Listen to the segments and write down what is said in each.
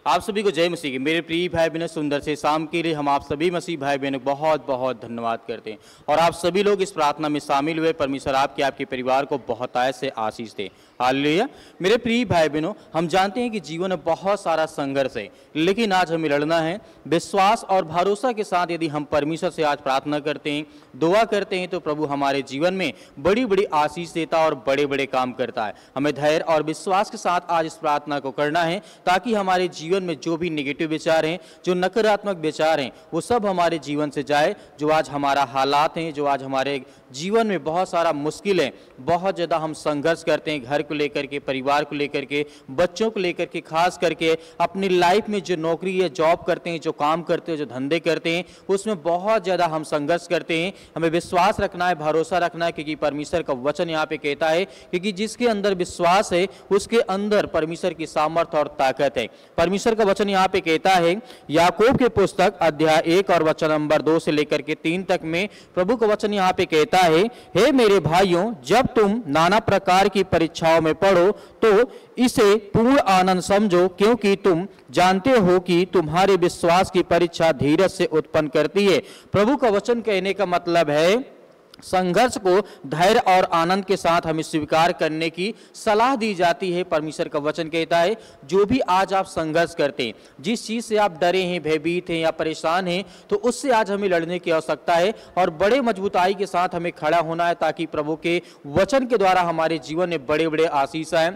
आप सभी को जय मसीह की। मेरे प्रिय भाई बहनों, सुंदर से शाम के लिए हम आप सभी मसीह भाई बहनों को बहुत बहुत धन्यवाद करते हैं। और आप सभी लोग इस प्रार्थना में शामिल हुए। परमेश्वर आपके परिवार को बहुतायत से आशीष दे। हालेलुया। मेरे प्रिय भाई बहनों, हम जानते हैं कि जीवन में बहुत सारा संघर्ष है, लेकिन आज हमें लड़ना है विश्वास और भरोसा के साथ। यदि हम परमेश्वर से आज प्रार्थना करते हैं, दुआ करते हैं, तो प्रभु हमारे जीवन में बड़ी बड़ी आशीष देता है और बड़े बड़े काम करता है। हमें धैर्य और विश्वास के साथ आज इस प्रार्थना को करना है, ताकि हमारे जीवन में जो भी नेगेटिव विचार हैं, जो नकारात्मक विचार हैं, वो सब हमारे जीवन से जाए। जो आज हमारा हालात हैं, जो आज हमारे जीवन में बहुत सारा मुश्किल है, बहुत ज़्यादा हम संघर्ष करते हैं घर को लेकर के, परिवार को लेकर के, बच्चों को लेकर के, खास करके अपनी लाइफ में जो नौकरी या जॉब करते हैं, जो काम करते हैं, जो धंधे करते हैं, उसमें बहुत ज़्यादा हम संघर्ष करते हैं। हमें विश्वास रखना है, भरोसा रखना है, क्योंकि परमेश्वर का वचन यहाँ पे कहता है, क्योंकि जिसके अंदर विश्वास है उसके अंदर परमेश्वर की सामर्थ्य और ताकत है। परमेश्वर का वचन यहाँ पे कहता है, याकूब के पुस्तक अध्याय 1 और वचन नंबर 2 से लेकर के 3 तक में प्रभु का वचन यहाँ पे कहता है, हे मेरे भाइयों, जब तुम नाना प्रकार की परीक्षाओं में पड़ो तो इसे पूर्ण आनंद समझो, क्योंकि तुम जानते हो कि तुम्हारे विश्वास की परीक्षा धीरज से उत्पन्न करती है। प्रभु का वचन कहने का मतलब है, संघर्ष को धैर्य और आनंद के साथ हमें स्वीकार करने की सलाह दी जाती है। परमेश्वर का वचन कहता है, जो भी आज आप संघर्ष करते हैं, जिस चीज से आप डरे हैं, भयभीत हैं या परेशान हैं, तो उससे आज हमें लड़ने की आवश्यकता है और बड़े मजबूताई के साथ हमें खड़ा होना है, ताकि प्रभु के वचन के द्वारा हमारे जीवन में बड़े बड़े आशीष आए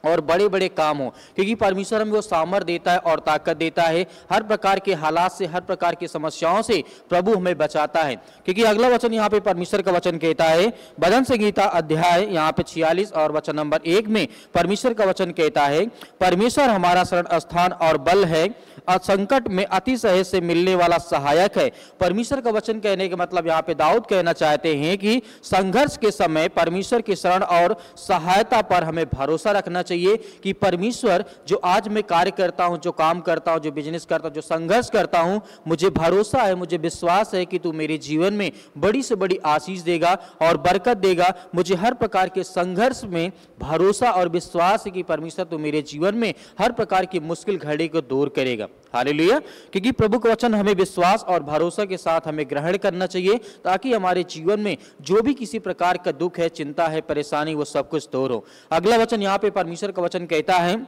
और बड़े बड़े काम हो। क्योंकि परमेश्वर हमें वो सामर्थ देता है और ताकत देता है। हर प्रकार के हालात से, हर प्रकार की समस्याओं से प्रभु हमें बचाता है। क्योंकि अगला वचन यहाँ पे परमेश्वर का वचन कहता है, भजन संगीता अध्याय यहाँ पे 46 और वचन नंबर 1 में परमेश्वर का वचन कहता है, परमेश्वर हमारा शरण स्थान और बल है, संकट में अति सहज से मिलने वाला सहायक है। परमेश्वर का वचन कहने के मतलब यहाँ पे दाऊद कहना चाहते हैं कि संघर्ष के समय परमेश्वर की शरण और सहायता पर हमें भरोसा रखना चाहिए कि परमेश्वर, जो आज मैं कार्य करता हूं, जो काम करता हूं, जो बिजनेस करता हूं, जो संघर्ष करता हूं, मुझे भरोसा है, मुझे विश्वास है कि तू मेरे जीवन में बड़ी से बड़ी आशीष देगा और बरकत देगा। मुझे हर प्रकार के संघर्ष में भरोसा और विश्वास है कि परमेश्वर तू मेरे जीवन में हर प्रकार की मुश्किल घड़ी को दूर करेगा। हालेलुया। क्योंकि प्रभु का वचन हमें विश्वास और भरोसा के साथ हमें ग्रहण करना चाहिए, ताकि हमारे जीवन में जो भी किसी प्रकार का दुख है, चिंता है, परेशानी, वो सब कुछ दूर हो। अगला वचन यहाँ पे परमेश्वर का वचन कहता है,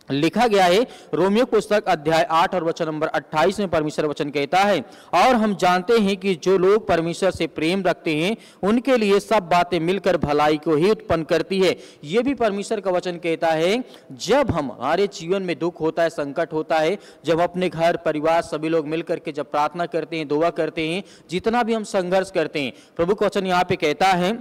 लिखा गया है रोमियो पुस्तक अध्याय 8 और वचन नंबर 28 में परमेश्वर वचन कहता है, और हम जानते हैं कि जो लोग परमेश्वर से प्रेम रखते हैं उनके लिए सब बातें मिलकर भलाई को ही उत्पन्न करती है। यह भी परमेश्वर का वचन कहता है, जब हमारे जीवन में दुख होता है, संकट होता है, जब अपने घर परिवार सभी लोग मिलकर के जब प्रार्थना करते हैं, दुआ करते हैं, जितना भी हम संघर्ष करते हैं, प्रभु का वचन यहाँ पे कहता है,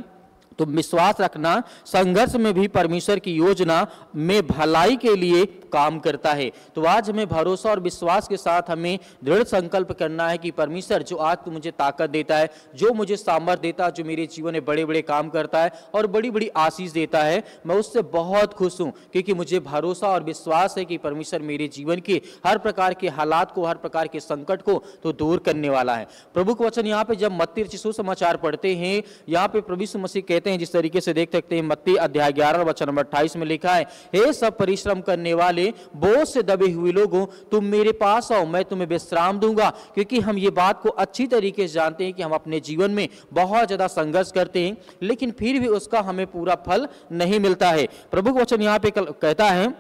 तो विश्वास रखना, संघर्ष में भी परमेश्वर की योजना में भलाई के लिए काम करता है। तो आज हमें भरोसा और विश्वास के साथ हमें दृढ़ संकल्प करना है कि परमेश्वर, जो आज तू मुझे ताकत देता है, जो मुझे सामर्थ्य देता है, जो मेरे जीवन में बड़े बड़े काम करता है और बड़ी बड़ी आशीष देता है, मैं उससे बहुत खुश हूं, क्योंकि मुझे भरोसा और विश्वास है कि परमेश्वर मेरे जीवन के हर प्रकार के हालात को, हर प्रकार के संकट को तो दूर करने वाला है। प्रभु का वचन यहाँ पे जब मत्ती सुसमाचार पढ़ते हैं, यहाँ पे प्रभु यीशु मसीह कहते हैं, जिस तरीके से देख सकते हैं, मत्ती अध्याय 11 वचन नंबर 28 में लिखा है, हे सब परिश्रम करने वाले, बोझ से दबे हुए लोगों, तुम मेरे पास आओ, मैं तुम्हें विश्राम दूंगा। क्योंकि हम ये बात को अच्छी तरीके से जानते हैं कि हम अपने जीवन में बहुत ज्यादा संघर्ष करते हैं, लेकिन फिर भी उसका हमें पूरा फल नहीं मिलता है। प्रभु का वचन यहाँ पे कहता है,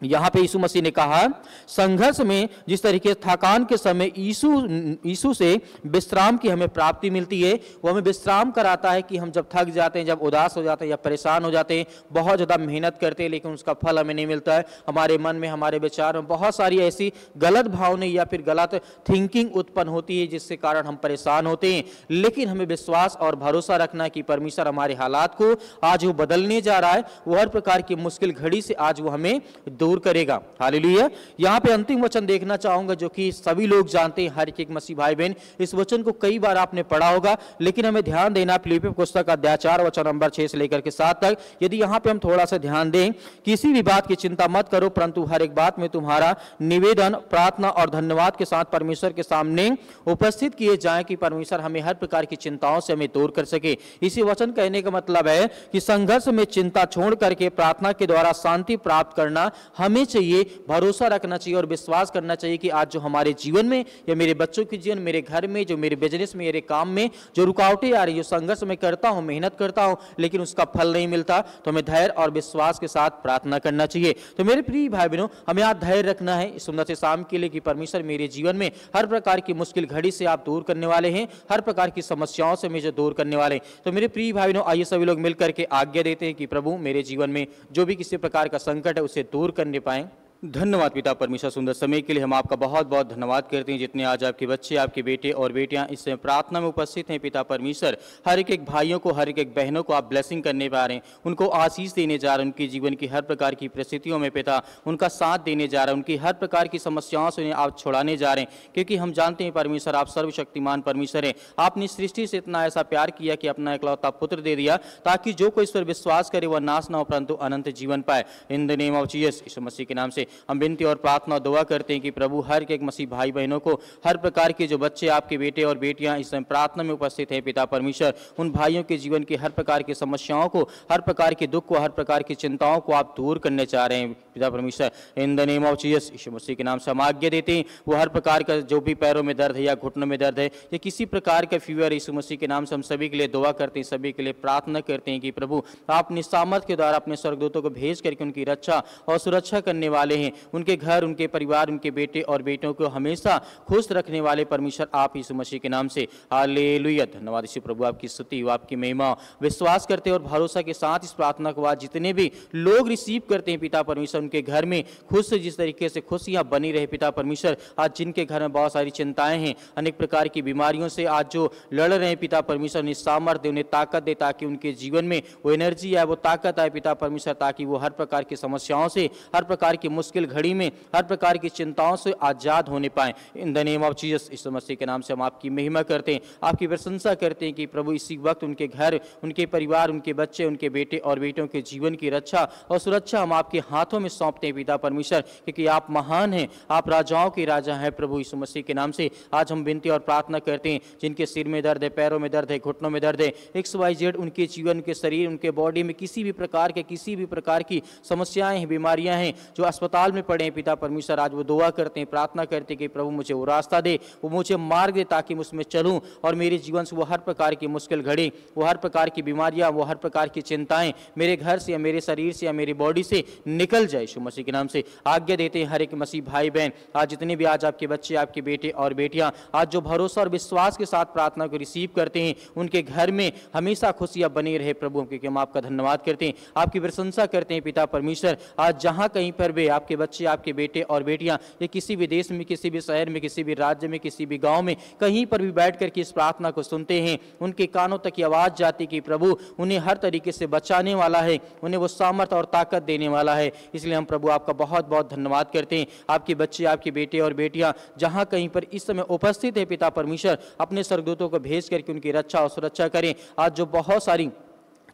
यहाँ पे यीशु मसीह ने कहा, संघर्ष में जिस तरीके थकान के समय यीशु से विश्राम की हमें प्राप्ति मिलती है, वो हमें विश्राम कराता है कि हम जब थक जाते हैं, जब उदास हो जाते हैं या परेशान हो जाते हैं, बहुत ज़्यादा मेहनत करते हैं, लेकिन उसका फल हमें नहीं मिलता है। हमारे मन में, हमारे विचार में बहुत सारी ऐसी गलत भावनाएं या फिर गलत थिंकिंग उत्पन्न होती है, जिसके कारण हम परेशान होते हैं। लेकिन हमें विश्वास और भरोसा रखना है कि परमेश्वर हमारे हालात को आज वो बदलने जा रहा है, वो हर प्रकार की मुश्किल घड़ी से आज वो हमें दूर करेगा। हालेलुया। यहाँ पे अंतिम वचन देखना चाहूंगा, जो कि सभी लोग जानते हैं, हर एक मसीह भाई बहन इस वचन को कई बार आपने पढ़ा होगा, लेकिन हमें ध्यान देना फिलिप्पी पुस्तक अध्याय 4 वचन नंबर 6 से लेकर के 7 तक। यदि यहाँ पे हम थोड़ा सा ध्यान दें, किसी भी बात की चिंता मत करो, परंतु हर एक बात में तुम्हारा निवेदन, प्रार्थना और धन्यवाद के साथ परमेश्वर के सामने उपस्थित किए जाएं, कि परमेश्वर हमें हर प्रकार की चिंताओं से हमें दूर कर सके। इसी वचन कहने का मतलब है कि संघर्ष में चिंता छोड़ करके प्रार्थना के द्वारा शांति प्राप्त करना हमें चाहिए, भरोसा रखना चाहिए और विश्वास करना चाहिए कि आज जो हमारे जीवन में या मेरे बच्चों के जीवन, मेरे घर में, जो मेरे बिजनेस में, मेरे काम में जो रुकावटें आ रही, जो संघर्ष मैं करता हूं, मेहनत करता हूं, लेकिन उसका फल नहीं मिलता, तो हमें धैर्य और विश्वास के साथ प्रार्थना करना चाहिए। तो मेरे प्रिय भाई बहनों, हमें आज धैर्य रखना है इस सुंदर से शाम के लिए कि परमेश्वर मेरे जीवन में हर प्रकार की मुश्किल घड़ी से आप दूर करने वाले हैं, हर प्रकार की समस्याओं से मुझे दूर करने वाले हैं। तो मेरे प्रिय भाई बहनों, आइए सभी लोग मिलकर के आज्ञा देते हैं कि प्रभु मेरे जीवन में जो भी किसी प्रकार का संकट है उसे दूर करने पाए। धन्यवाद पिता परमेश्वर, सुंदर समय के लिए हम आपका बहुत बहुत धन्यवाद करते हैं। जितने आज आपके बच्चे, आपके बेटे और बेटियां इस प्रार्थना में उपस्थित हैं पिता परमेश्वर, हर एक भाइयों को, हर एक बहनों को आप ब्लेसिंग करने पा रहे हैं, उनको आशीष देने जा रहे हैं, उनके जीवन की हर प्रकार की परिस्थितियों में पिता उनका साथ देने जा रहे हैं, उनकी हर प्रकार की समस्याओं से उन्हें आप छुड़ाने जा रहे हैं, क्योंकि हम जानते हैं परमेश्वर आप सर्वशक्तिमान परमेश्वर हैं। आपने सृष्टि से इतना ऐसा प्यार किया कि अपना इकलौता पुत्र दे दिया ताकि जो कोई इस पर विश्वास करे वह नाश न हो परंतु अनंत जीवन पाए। In the name of Jesus, Yeshu Masih के नाम से हम विनती और प्रार्थना दुआ करते हैं कि प्रभु हर एक मसीह भाई बहनों को, हर प्रकार के जो बच्चे आपके बेटे और बेटियां इस समय प्रार्थना में उपस्थित हैं पिता परमेश्वर, उन भाइयों के जीवन की हर प्रकार की समस्याओं को, हर प्रकार के दुख को, हर प्रकार की चिंताओं को आप दूर करने चाह रहे हैं पिता परमेश्वर। In the name of Jesus, Yeshu Masih के नाम से हम आज्ञा देते हैं, वो हर प्रकार का जो भी पैरों में दर्द है या घुटनों में दर्द है या किसी प्रकार का फीवर, यीशु मसीह के नाम से हम सभी के लिए दुआ करते हैं, सभी के लिए प्रार्थना करते हैं कि प्रभु आप अपनी सामर्थ के द्वारा अपने स्वर्गदूतों को भेज करके उनकी रक्षा और सुरक्षा करने वाले हैं। उनके घर, उनके परिवार, उनके बेटे और बेटियों को हमेशा खुश रखने वाले परमेश्वर आप यीशु मसीह के नाम से। हालेलुया, धन्यवाद यीशु प्रभु, आपकी स्तुति हो, आपकी महिमा। विश्वास करते और भरोसा के साथ इस प्रार्थना को आज जितने भी लोग रिसीव करते हैं पिता परमेश्वर, उनके घर में खुश जिस तरीके से खुशियां बनी रहे पिता परमेश्वर। आज जिनके घर में बहुत सारी चिंताएं हैं, अनेक प्रकार की बीमारियों से आज जो लड़ रहे हैं पिता परमेश्वर, उन्हें सामर्थ्य, उन्हें ताकत दे ताकि उनके जीवन में वो एनर्जी आए, वो ताकत आए पिता परमेश्वर, ताकि वो हर प्रकार की समस्याओं से, हर प्रकार की मुश्किल घड़ी में, हर प्रकार की चिंताओं से आजाद होने पाए। In the name of Jesus, Yeshu Masih के नाम से हम आपकी महिमा करते हैं, आपकी प्रशंसा करते हैं कि प्रभु इसी वक्त उनके घर, उनके परिवार, उनके बच्चे, उनके बेटे और बेटियों के जीवन की रक्षा और सुरक्षा हम आपके हाथों में सौंपते हैं पिता परमेश्वर, क्योंकि आप महान हैं, आप राजाओं के राजा हैं। प्रभु यीशु मसीह के नाम से आज हम विनती और प्रार्थना करते हैं, जिनके सिर में दर्द है, पैरों में दर्द है, घुटनों में दर्द है, XYZ उनके जीवन के शरीर, उनके बॉडी में किसी भी प्रकार की समस्याएं हैं, बीमारियां हैं, जो अस्पताल में पड़े हैं पिता परमेश्वर, आज वो दुआ करते हैं, प्रार्थना करते हैं कि प्रभु मुझे वो रास्ता दे, वो मुझे मार्ग दे ताकि मैं उसमें चलूं और मेरे जीवन से वो हर प्रकार की मुश्किल घड़ी, वो हर प्रकार की बीमारियां, वो हर प्रकार की चिंताएं मेरे घर से या मेरे शरीर से या मेरी बॉडी से निकल जाए। यीशु मसीह के नाम से आज्ञा देते हैं हर एक मसीह भाई बहन, आज जितने भी आज आपके बच्चे, आपके बेटे और बेटियां आज जो भरोसा और विश्वास के साथ प्रार्थना को रिसीव करते हैं, उनके घर में हमेशा खुशियां बनी रहे प्रभु, क्योंकि हम आपका धन्यवाद करते हैं, आपकी प्रशंसा करते हैं पिता परमेश्वर। आज जहां कहीं पर भी आपके बच्चे, आपके बेटे और बेटियां ये किसी भी देश में, किसी भी शहर में, किसी भी राज्य में, किसी भी गांव में, कहीं पर भी बैठ करके इस प्रार्थना को सुनते हैं, उनके कानों तक ये आवाज जाती कि प्रभु उन्हें हर तरीके से बचाने वाला है, उन्हें वो सामर्थ और ताकत देने वाला है। इसलिए हम प्रभु आपका बहुत बहुत धन्यवाद करते हैं। आपके बच्चे, आपके बेटे और बेटियां जहां कहीं पर इस समय उपस्थित है पिता परमेश्वर, अपने स्वर्गदूतों को भेज करके उनकी रक्षा और सुरक्षा करें। आज जो बहुत सारी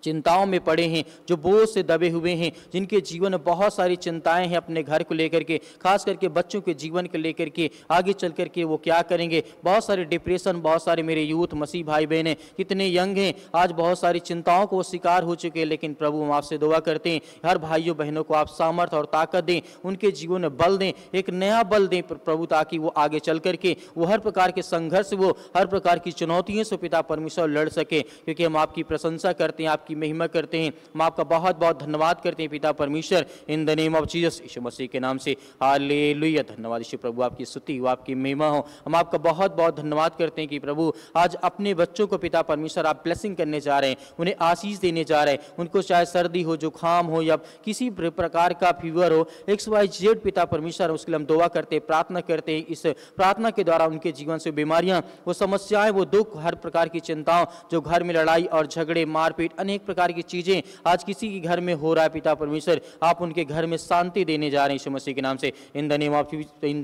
चिंताओं में पड़े हैं, जो बोझ से दबे हुए हैं, जिनके जीवन में बहुत सारी चिंताएं हैं अपने घर को लेकर के, खास करके बच्चों के जीवन को लेकर के, आगे चल करके वो क्या करेंगे, बहुत सारे डिप्रेशन, बहुत सारे मेरे यूथ मसीह भाई बहन हैं, कितने यंग हैं, आज बहुत सारी चिंताओं को शिकार हो चुके हैं। लेकिन प्रभु हम आपसे दुआ करते हैं हर भाइयों बहनों को आप सामर्थ और ताकत दें, उनके जीवन में बल दें, एक नया बल दें प्रभु, ताकि वो आगे चल करके वो हर प्रकार के संघर्ष, वो हर प्रकार की चुनौतियों से पिता परमेश्वर लड़ सके, क्योंकि हम आपकी प्रशंसा करते हैं, आपकी महिमा करते हैं, हम आपका बहुत बहुत धन्यवाद करते हैं पिता परमेश्वर। In the name of Jesus, Yeshu Masih के नाम से हालेलुया, धन्यवाद यीशु प्रभु, आपकी स्तुति हो, आपकी महिमा हो। हम आपका बहुत बहुत धन्यवाद करते हैं कि प्रभु आज अपने बच्चों को पिता परमेश्वर आप ब्लेसिंग करने जा रहे हैं, उन्हें आशीष देने जा रहे हैं। उनको चाहे सर्दी हो, जुकाम हो या किसी प्रकार का फीवर हो, XYZ पिता परमेश्वर, उसके लिए हम दुआ करते हैं, प्रार्थना करते हैं। इस प्रार्थना के द्वारा उनके जीवन से बीमारियां, वो समस्याएं, वो दुख, हर प्रकार की चिंताओं, जो घर में लड़ाई और झगड़े, मारपीट, अनेक प्रकार की चीजें आज किसी के घर में हो रहा है पिता परमेश्वर, आप उनके घर में शांति देने जा रहे हैं यीशु मसीह के नाम से। इन द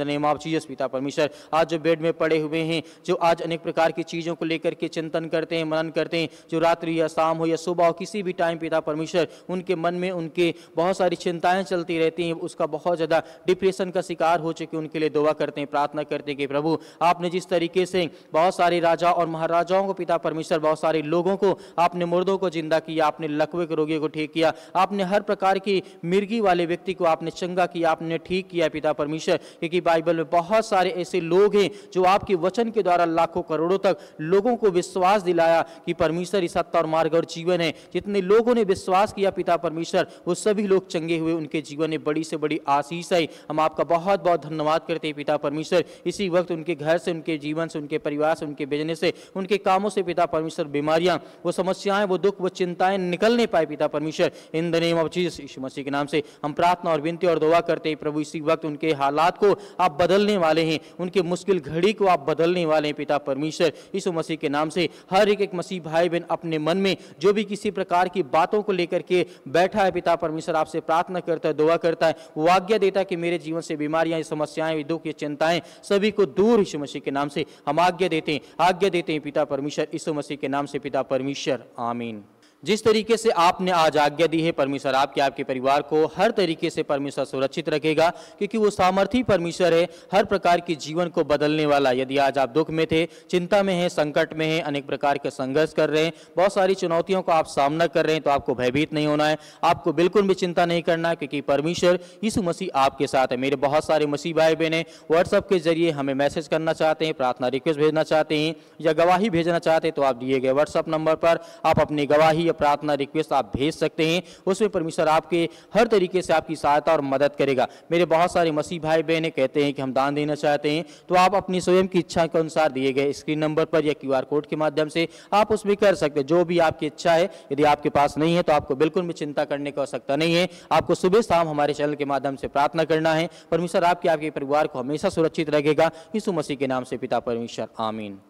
नेम ऑफ जीसस पिता परमेश्वर, आज जो बेड में पड़े हुए हैं, जो आज अनेक प्रकार की चीजों को लेकर के चिंतन करते हैं, मनन करते हैं, जो रात्रि या शाम हो या सुबह हो, किसी भी टाइम पिता परमेश्वर उनके मन में उनके बहुत सारी चिंताएं चलती रहती हैं, उसका बहुत ज्यादा डिप्रेशन का शिकार हो चुके, उनके लिए दुआ करते हैं, प्रार्थना करते हैं कि प्रभु आपने जिस तरीके से बहुत सारे राजा और महाराजाओं को पिता परमेश्वर, बहुत सारे लोगों को आपने मुर्दों को जिंदा किया, आपने लकवे के रोगी को ठीक किया, आपने हर प्रकार की मिर्गी वाले व्यक्ति को आपने चंगा किया, आपने ठीक किया पिता परमेश्वर। क्योंकि बाइबल में बहुत सारे ऐसे लोग हैं जो आपके वचन के द्वारा लाखों करोड़ों तक लोगों को विश्वास दिलाया कि परमेश्वर ही सत्य और मार्ग और जीवन है। जितने लोगों ने विश्वास किया पिता परमेश्वर, वो सभी लोग चंगे हुए, उनके जीवन में बड़ी से बड़ी आशीष है। हम आपका बहुत बहुत धन्यवाद करते हैं पिता परमेश्वर। इसी वक्त उनके घर से, उनके जीवन से, उनके परिवार से, उनके बिजनेस से, उनके कामों से पिता परमेश्वर बीमारियां, वो समस्याएं, वो दुख, वो चिंताएं निकल नहीं पाए पिता परमेश्वर। In the name of Jesus, Yeshu Masih के नाम से हम प्रार्थना और विनती और दुआ करते हैं प्रभु। इसी वक्त उनके हालात को आप बदलने वाले हैं, उनके मुश्किल घड़ी को आप बदलने वाले हैं पिता परमेश्वर। यीशु मसीह के नाम से हर एक मसीह भाई बहन अपने मन में जो भी किसी प्रकार की बातों को लेकर के बैठा है पिता परमेश्वर, आपसे प्रार्थना करता है, दुआ करता है, वो आज्ञा देता है कि मेरे जीवन से बीमारियां, समस्याएं, दुख, ये चिंताएं सभी को दूर यीशु मसीह के नाम से हम आज्ञा देते हैं पिता परमेश्वर, यीशु मसीह के नाम से पिता परमेश्वर, आमीन। जिस तरीके से आपने आज आज्ञा दी है परमेश्वर, आपके परिवार को हर तरीके से परमेश्वर सुरक्षित रखेगा, क्योंकि वो सामर्थी परमेश्वर है, हर प्रकार के जीवन को बदलने वाला। यदि आज आप दुख में थे, चिंता में हैं, संकट में हैं, अनेक प्रकार के संघर्ष कर रहे हैं, बहुत सारी चुनौतियों का आप सामना कर रहे हैं, तो आपको भयभीत नहीं होना है, आपको बिल्कुल भी चिंता नहीं करना है, क्योंकि परमेश्वर यीशु मसीह आपके साथ है। मेरे बहुत सारे मसीह भाई बहन व्हाट्सएप के जरिए हमें मैसेज करना चाहते हैं, प्रार्थना रिक्वेस्ट भेजना चाहते हैं या गवाही भेजना चाहते हैं, तो आप दिए गए व्हाट्सएप नंबर पर आप अपनी गवाही, प्रार्थना रिक्वेस्ट आप भेज सकते हैं। उसमें परमेश्वर आपके हर तरीके से आपकी सहायता और मदद करेगा। मेरे बहुत सारे मसीह भाई बहन कहते हैं कि हम दान देना चाहते हैं, तो आप अपनी स्वयं की इच्छा के अनुसार दिए गए स्क्रीन नंबर पर या QR कोड के माध्यम से आप उसमें कर सकते हैं, जो भी आपकी इच्छा है। यदि आपके पास नहीं है तो आपको बिल्कुल भी चिंता करने की आवश्यकता नहीं है। आपको सुबह शाम हमारे चैनल के माध्यम से प्रार्थना करना है। परमेश्वर आपके परिवार को हमेशा सुरक्षित रखेगा। यीशु मसीह के नाम से पिता परमेश्वर, आमीन।